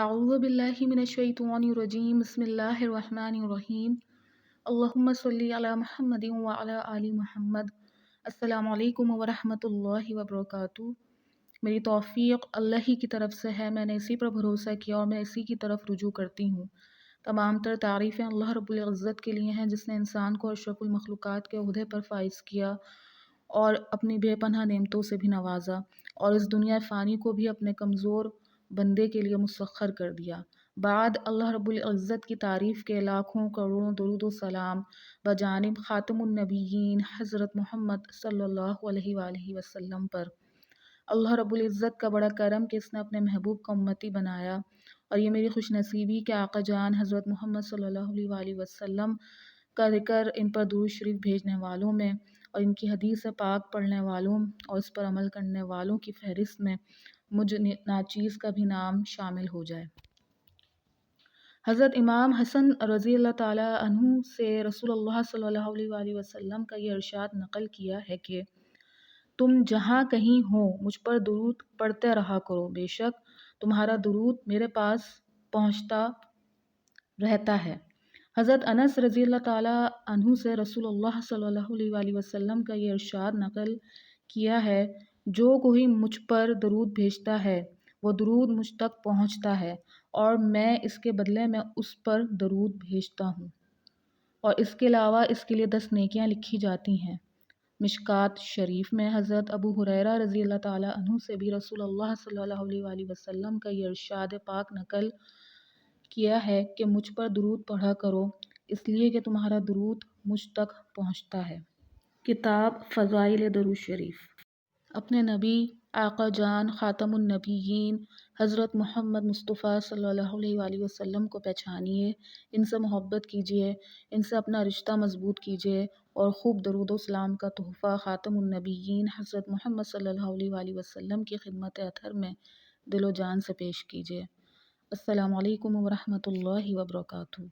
اعوذ باللہ من الشیطان الرجیم بسم اللہ الرحمن الرحیم اللہم صلی علی محمد وعلی آل محمد۔ السلام علیکم ورحمۃ اللہ وبرکاتہ۔ میری توفیق اللہ ہی کی طرف سے ہے، میں نے اسی پر بھروسہ کیا اور میں اسی کی طرف رجوع کرتی ہوں۔ تمام تر تعریفیں اللہ رب العزت کے لیے ہیں، جس نے انسان کو اشرف المخلوقات کے عہدے پر فائز کیا اور اپنی بے پناہ نعمتوں سے بھی نوازا، اور اس دنیا فانی کو بھی اپنے کمزور بندے کے لیے مسخر کر دیا۔ بعد اللہ رب العزت کی تعریف کے لاکھوں کروڑوں درود و سلام بجانب خاتم النبیین حضرت محمد صلی اللہ علیہ وآلہ وسلم پر۔ اللہ رب العزت کا بڑا کرم کہ اس نے اپنے محبوب کا امتی بنایا، اور یہ میری خوش نصیبی کہ آقا جان حضرت محمد صلی اللہ علیہ وآلہ وسلم کا ذکر ان پر درود شریف بھیجنے والوں میں اور ان کی حدیث پاک پڑھنے والوں اور اس پر عمل کرنے والوں کی فہرست میں مجھ ناچیز کا بھی نام شامل ہو جائے۔ حضرت امام حسن رضی اللہ تعالیٰ عنہ سے رسول اللہ صلی اللہ علیہ وآلہ وسلم کا یہ ارشاد نقل کیا ہے کہ تم جہاں کہیں ہو مجھ پر درود پڑھتے رہا کرو، بے شک تمہارا درود میرے پاس پہنچتا رہتا ہے۔ حضرت انس رضی اللہ تعالیٰ عنہ سے رسول اللہ صلی اللہ علیہ وآلہ وسلم کا یہ ارشاد نقل کیا ہے، جو کوئی مجھ پر درود بھیجتا ہے وہ درود مجھ تک پہنچتا ہے، اور میں اس کے بدلے میں اس پر درود بھیجتا ہوں، اور اس کے علاوہ اس کے لیے 10 نیکیاں لکھی جاتی ہیں۔ مشکات شریف میں حضرت ابو ہریرہ رضی اللہ تعالیٰ عنہ سے بھی رسول اللہ صلی اللہ علیہ وآلہ وسلم کا یہ ارشاد پاک نقل کیا ہے کہ مجھ پر درود پڑھا کرو، اس لیے کہ تمہارا درود مجھ تک پہنچتا ہے۔ کتاب فضائل درود شریف۔ اپنے نبی آقا جان خاتم النبیین حضرت محمد مصطفیٰ صلی اللہ علیہ وآلہ وسلم کو پہچانیے، ان سے محبت کیجیے، ان سے اپنا رشتہ مضبوط کیجیے، اور خوب درود و سلام کا تحفہ خاتم النبیین حضرت محمد صلی اللہ علیہ وآلہ وسلم کی خدمت اطہر میں دل و جان سے پیش کیجیے۔ السلام علیکم ورحمۃ اللہ وبرکاتہ۔